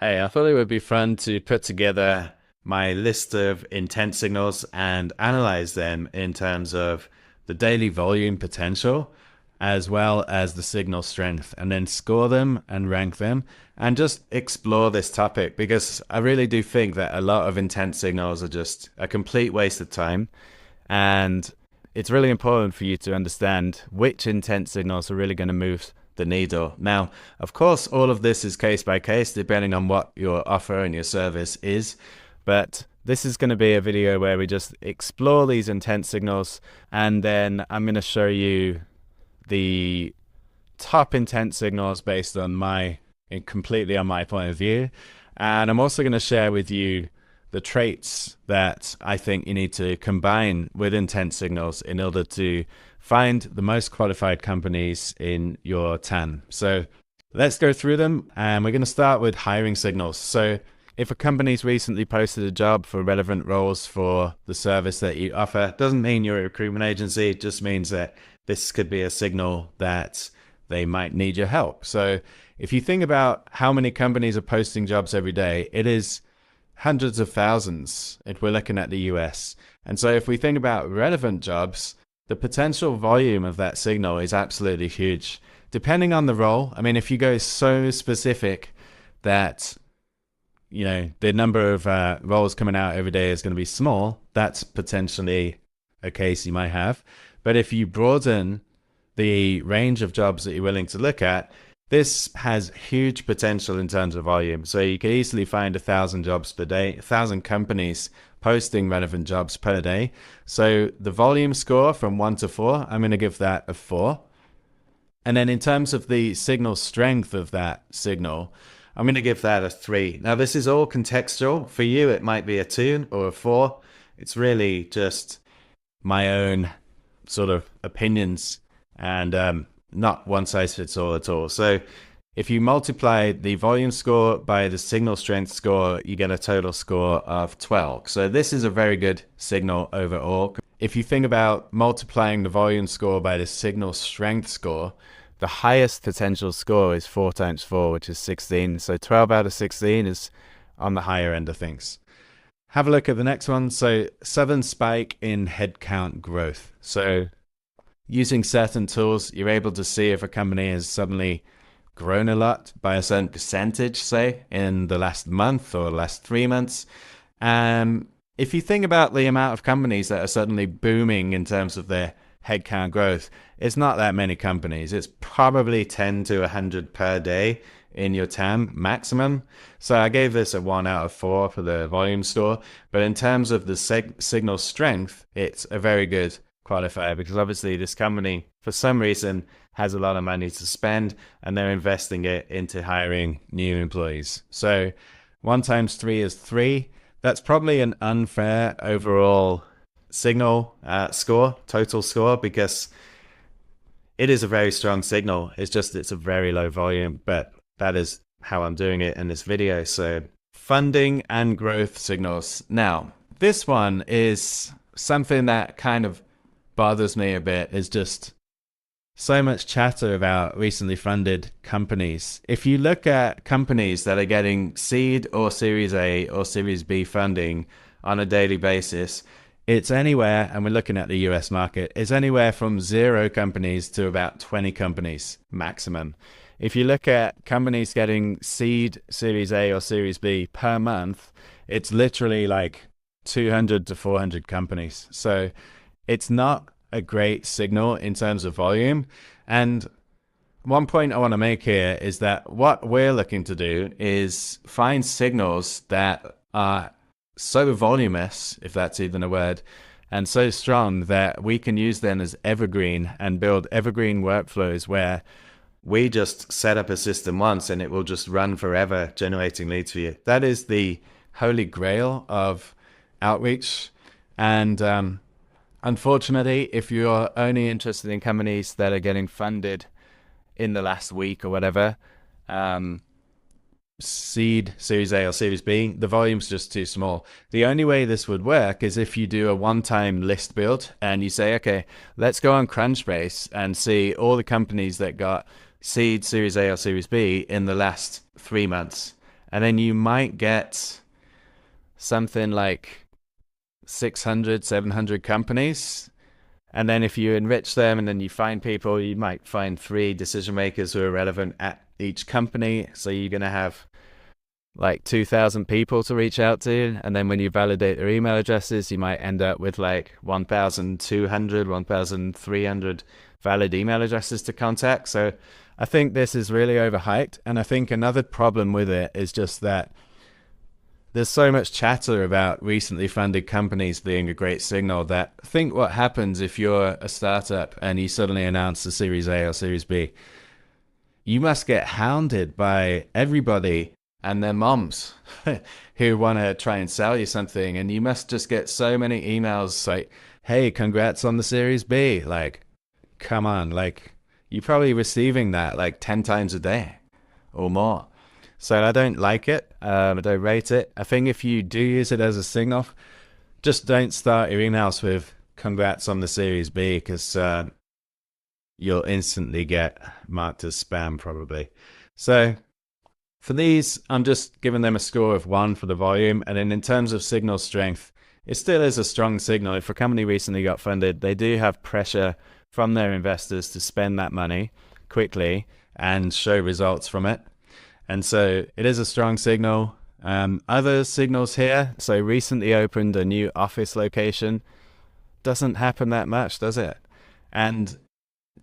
Hey, I thought it would be fun to put together my list of intent signals and analyze them in terms of the daily volume potential as well as the signal strength, and then score them and rank them and just explore this topic because I really do think that a lot of intent signals are just a complete waste of time. And it's really important for you to understand which intent signals are really going to move the needle. Now, of course, all of this is case by case, depending on what your offer and your service is. But this is going to be a video where we just explore these intent signals, and then I'm going to show you the top intent signals based on completely on my point of view. And I'm also going to share with you the traits that I think you need to combine with intent signals in order to find the most qualified companies in your TAM. So let's go through them, and we're going to start with hiring signals. So if a company's recently posted a job for relevant roles for the service that you offer, doesn't mean you're a recruitment agency, it just means that this could be a signal that they might need your help. So if you think about how many companies are posting jobs every day, it is hundreds of thousands if we're looking at the US. And so if we think about relevant jobs, the potential volume of that signal is absolutely huge. Depending on the role, I mean, if you go so specific that, you know, the number of roles coming out every day is going to be small, that's potentially a case you might have. But if you broaden the range of jobs that you're willing to look at, this has huge potential in terms of volume. So you can easily find 1,000 jobs per day, 1,000 companies posting relevant jobs per day. So the volume score from 1 to 4, I'm going to give that a 4. And then in terms of the signal strength of that signal, I'm going to give that a 3. Now, this is all contextual. For you, it might be a 2 or a 4. It's really just my own sort of opinions, and not one size fits all at all. So if you multiply the volume score by the signal strength score, you get a total score of 12. So this is a very good signal overall. If you think about multiplying the volume score by the signal strength score, the highest potential score is 4 times 4, which is 16. So 12 out of 16 is on the higher end of things. Have a look at the next one. So sudden spike in headcount growth. So using certain tools, you're able to see if a company has suddenly grown a lot by a certain percentage, say, in the last month or the last 3 months. If you think about the amount of companies that are suddenly booming in terms of their headcount growth, it's not that many companies. It's probably 10 to 100 per day in your TAM maximum. So I gave this a 1 out of 4 for the volume score. But in terms of the signal strength, it's a very good qualifier, because obviously this company, for some reason, has a lot of money to spend and they're investing it into hiring new employees. So 1 times 3 is 3. That's probably an unfair overall signal score, total score, because it is a very strong signal. It's just it's a very low volume, but that is how I'm doing it in this video. So funding and growth signals. Now, this one is something that kind of bothers me a bit, is just so much chatter about recently funded companies. If you look at companies that are getting seed or Series A or Series B funding on a daily basis, it's anywhere, and we're looking at the US market, it's anywhere from 0 companies to about 20 companies maximum. If you look at companies getting seed, Series A or Series B per month, it's literally like 200 to 400 companies. So it's not a great signal in terms of volume. And one point I want to make here is that what we're looking to do is find signals that are so voluminous, if that's even a word, and so strong that we can use them as evergreen and build evergreen workflows where we just set up a system once and it will just run forever generating leads for you. That is the holy grail of outreach. And unfortunately, if you're only interested in companies that are getting funded in the last week or whatever, seed, Series A or Series B, the volume's just too small. The only way this would work is if you do a one-time list build and you say, okay, let's go on Crunchbase and see all the companies that got seed, Series A or Series B in the last 3 months. and then you might get something like 600, 700 companies. And then if you enrich them and then you find people, you might find 3 decision makers who are relevant at each company. So you're going to have like 2,000 people to reach out to. And then when you validate their email addresses, you might end up with like 1,200, 1,300 valid email addresses to contact. So I think this is really overhyped. And I think another problem with it is just that there's so much chatter about recently funded companies being a great signal that think what happens if you're a startup and you suddenly announce a Series A or Series B. You must get hounded by everybody and their moms who want to try and sell you something. And you must just get so many emails like, hey, congrats on the Series B. Like, come on. Like, you're probably receiving that like 10 times a day or more. So I don't like it. I don't rate it. I think if you do use it as a signal, just don't start your emails with congrats on the Series B, because you'll instantly get marked as spam probably. So for these, I'm just giving them a score of 1 for the volume. And then in terms of signal strength, it still is a strong signal. If a company recently got funded, they do have pressure from their investors to spend that money quickly and show results from it. And so it is a strong signal. Other signals here, so recently opened a new office location. Doesn't happen that much, does it? And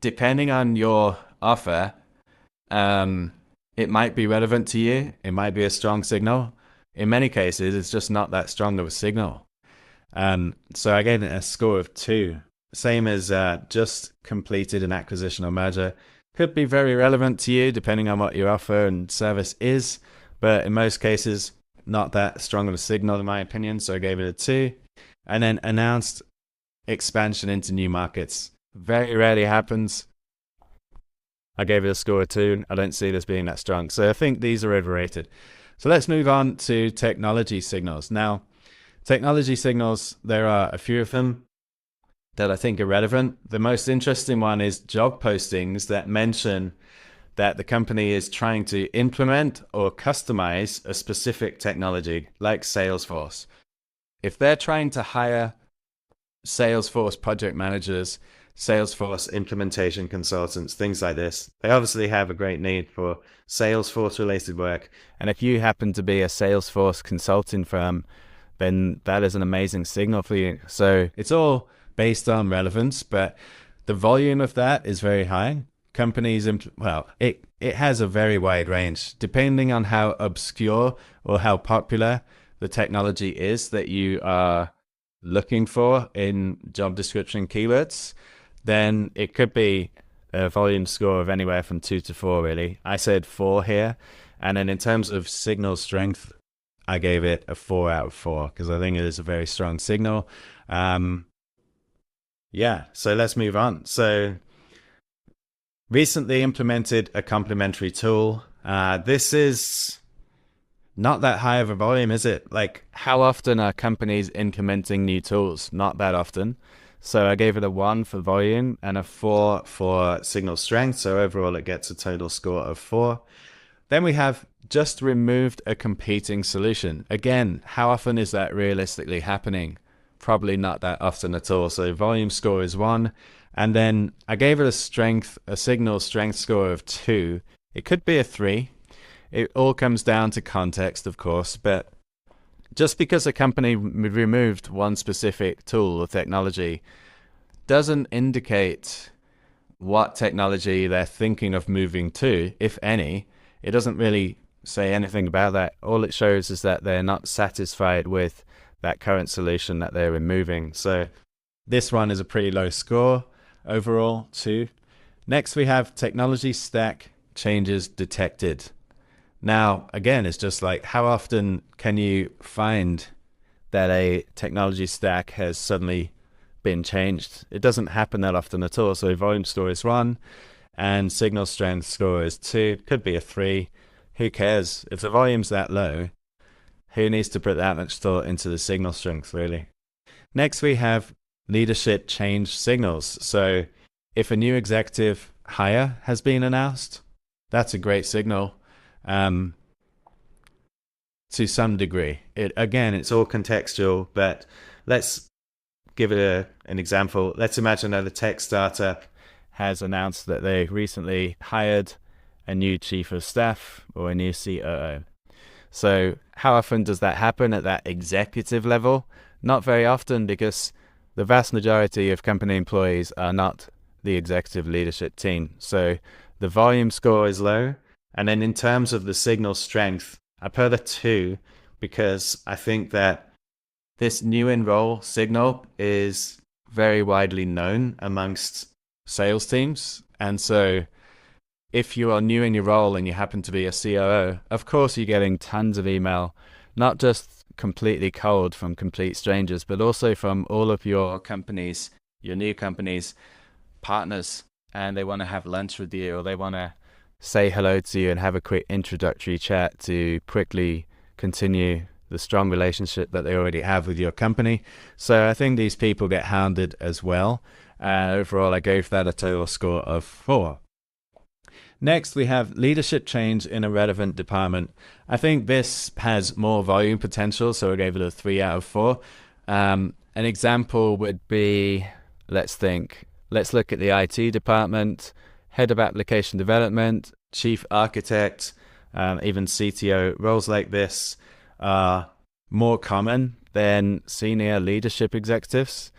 depending on your offer, it might be relevant to you. It might be a strong signal. In many cases, it's just not that strong of a signal. So I gave it a score of 2. Same as just completed an acquisition or merger. Could be very relevant to you depending on what your offer and service is, but in most cases, not that strong of a signal in my opinion, so I gave it a 2. And then announced expansion into new markets. Very rarely happens. I gave it a score of 2. I don't see this being that strong, so I think these are overrated. So let's move on to technology signals. Now, technology signals, there are a few of them that I think are relevant. The most interesting one is job postings that mention that the company is trying to implement or customize a specific technology like Salesforce. If they're trying to hire Salesforce project managers, Salesforce implementation consultants, things like this, they obviously have a great need for Salesforce related work. And if you happen to be a Salesforce consulting firm, then that is an amazing signal for you. So it's all based on relevance, but the volume of that is very high. Companies, it has a very wide range depending on how obscure or how popular the technology is that you are looking for in job description keywords. Then it could be a volume score of anywhere from 2 to 4 really. I said 4 here. And then in terms of signal strength, I gave it a 4 out of 4 because I think it is a very strong signal. Yeah, so let's move on. So recently implemented a complementary tool. This is not that high of a volume, is it? Like, how often are companies implementing new tools? Not that often. So I gave it a 1 for volume and a 4 for signal strength. So overall it gets a total score of 4. Then we have just removed a competing solution. Again, how often is that realistically happening? Probably not that often at all. So volume score is 1. And then I gave it a signal strength score of 2. It could be a 3. It all comes down to context, of course. But just because a company removed one specific tool or technology doesn't indicate what technology they're thinking of moving to, if any. It doesn't really say anything about that. All it shows is that they're not satisfied with that current solution that they're removing. So this one is a pretty low score overall, 2. Next we have technology stack changes detected. Now again, it's just like, how often can you find that a technology stack has suddenly been changed? It doesn't happen that often at all. So volume score is 1 and signal strength score is 2. Could be a 3. Who cares? If the volume's that low, who needs to put that much thought into the signal strength, really? Next, we have leadership change signals. So if a new executive hire has been announced, that's a great signal. to some degree. Again, it's all contextual, but let's give it an example. Let's imagine that a tech startup has announced that they recently hired a new chief of staff or a new COO. So how often does that happen at that executive level? Not very often, because the vast majority of company employees are not the executive leadership team. So the volume score is low. And then in terms of the signal strength, I put a 2 because I think that this new enroll signal is very widely known amongst sales teams. And so if you are new in your role and you happen to be a COO, of course you're getting tons of email, not just completely cold from complete strangers, but also from all of your companies, your new companies, partners, and they want to have lunch with you, or they want to say hello to you and have a quick introductory chat to quickly continue the strong relationship that they already have with your company. So I think these people get hounded as well. Overall, I gave that a total score of 4. Next, we have leadership change in a relevant department. I think this has more volume potential, so I gave it a 3 out of 4. An example would be, let's look at the IT department, head of application development, chief architect, even CTO. Roles like this are more common than senior leadership executives.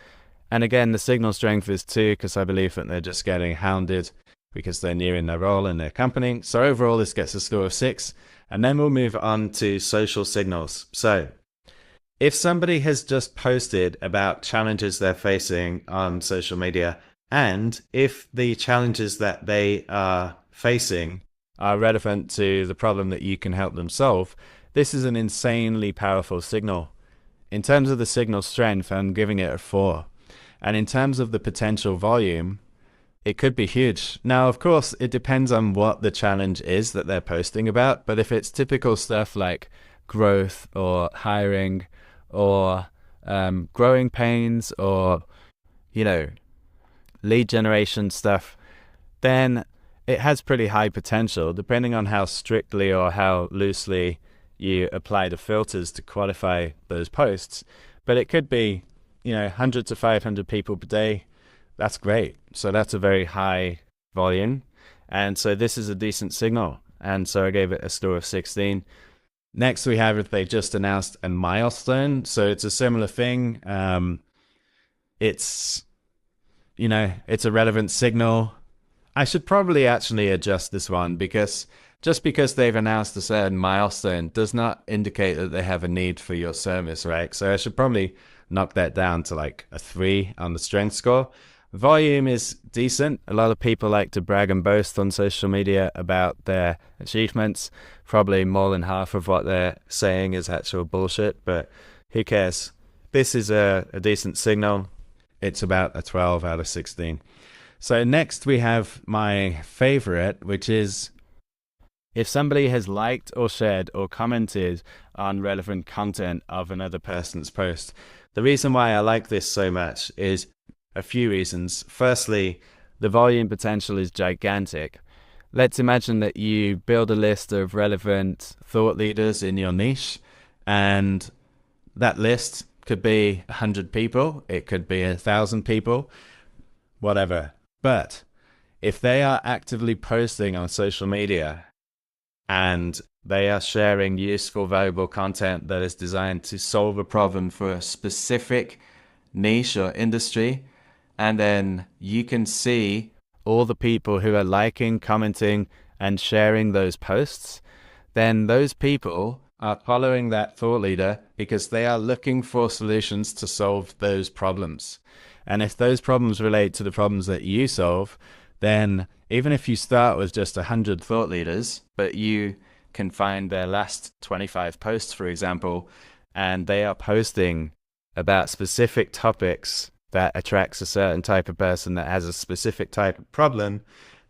And again, the signal strength is 2 because I believe that they're just getting hounded because they're new in their role in their company. So overall, this gets a score of 6. And then we'll move on to social signals. So if somebody has just posted about challenges they're facing on social media, and if the challenges that they are facing are relevant to the problem that you can help them solve, this is an insanely powerful signal. In terms of the signal strength, I'm giving it a 4. And in terms of the potential volume, it could be huge. Now, of course, it depends on what the challenge is that they're posting about. But if it's typical stuff like growth or hiring or growing pains or, lead generation stuff, then it has pretty high potential, depending on how strictly or how loosely you apply the filters to qualify those posts. But it could be, 100 to 500 people per day. That's great. So that's a very high volume. And so this is a decent signal. And so I gave it a score of 16. Next, we have if they just announced a milestone. So it's a similar thing. It's a relevant signal. I should probably actually adjust this one because just because they've announced a certain milestone does not indicate that they have a need for your service, right? So I should probably knock that down to like a 3 on the strength score. Volume is decent. A lot of people like to brag and boast on social media about their achievements. Probably more than half of what they're saying is actual bullshit, but who cares? This is a decent signal. It's about a 12 out of 16. So next we have my favorite, which is if somebody has liked or shared or commented on relevant content of another person's post. The reason why I like this so much is a few reasons. Firstly, the volume potential is gigantic. Let's imagine that you build a list of relevant thought leaders in your niche, and that list could be 100 people, it could be 1,000 people, whatever. But if they are actively posting on social media and they are sharing useful, valuable content that is designed to solve a problem for a specific niche or industry, and then you can see all the people who are liking, commenting, and sharing those posts, then those people are following that thought leader because they are looking for solutions to solve those problems. And if those problems relate to the problems that you solve, then even if you start with just 100 thought leaders, but you can find their last 25 posts, for example, and they are posting about specific topics that attracts a certain type of person that has a specific type of problem,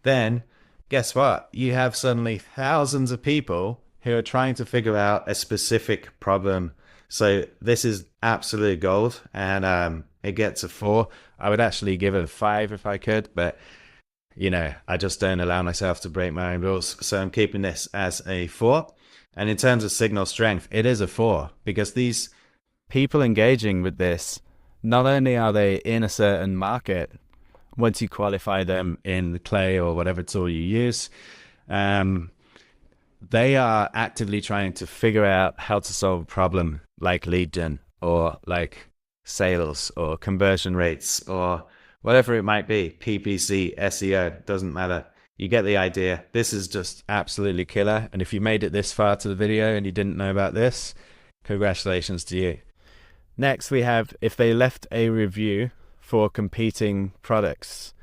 then guess what? You have suddenly thousands of people who are trying to figure out a specific problem. So this is absolute gold, and it gets a 4. I would actually give it a 5 if I could, but I just don't allow myself to break my own rules. So I'm keeping this as a 4. And in terms of signal strength, it is a 4, because these people engaging with this, not only are they in a certain market, once you qualify them in the Clay or whatever tool you use, they are actively trying to figure out how to solve a problem like lead gen or like sales or conversion rates or whatever it might be, PPC, SEO, doesn't matter. You get the idea. This is just absolutely killer. And if you made it this far to the video and you didn't know about this, congratulations to you. Next, we have if they left a review for competing products.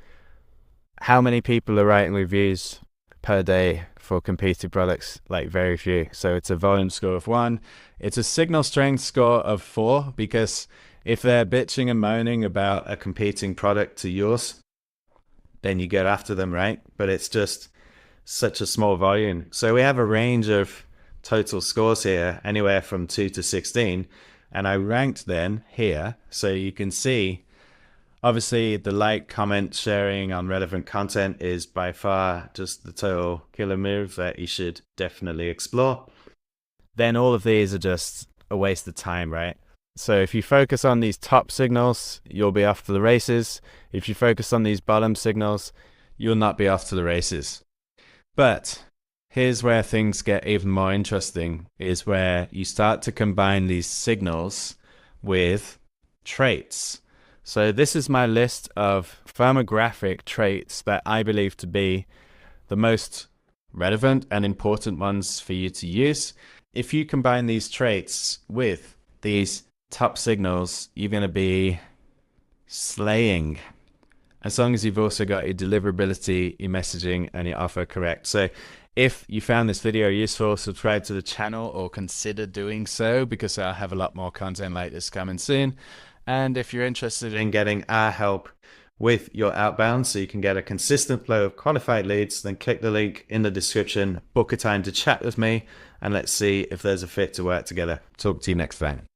How many people are writing reviews per day for competing products? Like very few. So it's a volume score of 1. It's a signal strength score of 4, because if they're bitching and moaning about a competing product to yours, then you get after them, right? But it's just such a small volume. So we have a range of total scores here, anywhere from 2 to 16. And I ranked then here, so you can see, obviously the like, comment, sharing on relevant content is by far just the total killer move that you should definitely explore. Then all of these are just a waste of time, right? So if you focus on these top signals, you'll be off to the races. If you focus on these bottom signals, you'll not be off to the races. But here's where things get even more interesting, is where you start to combine these signals with traits. So this is my list of firmographic traits that I believe to be the most relevant and important ones for you to use. If you combine these traits with these top signals, you're going to be slaying, as long as you've also got your deliverability, your messaging, and your offer correct. So if you found this video useful, subscribe to the channel or consider doing so, because I'll have a lot more content like this coming soon. And if you're interested in getting our help with your outbound so you can get a consistent flow of qualified leads, then click the link in the description, book a time to chat with me, and let's see if there's a fit to work together. Talk to you next time.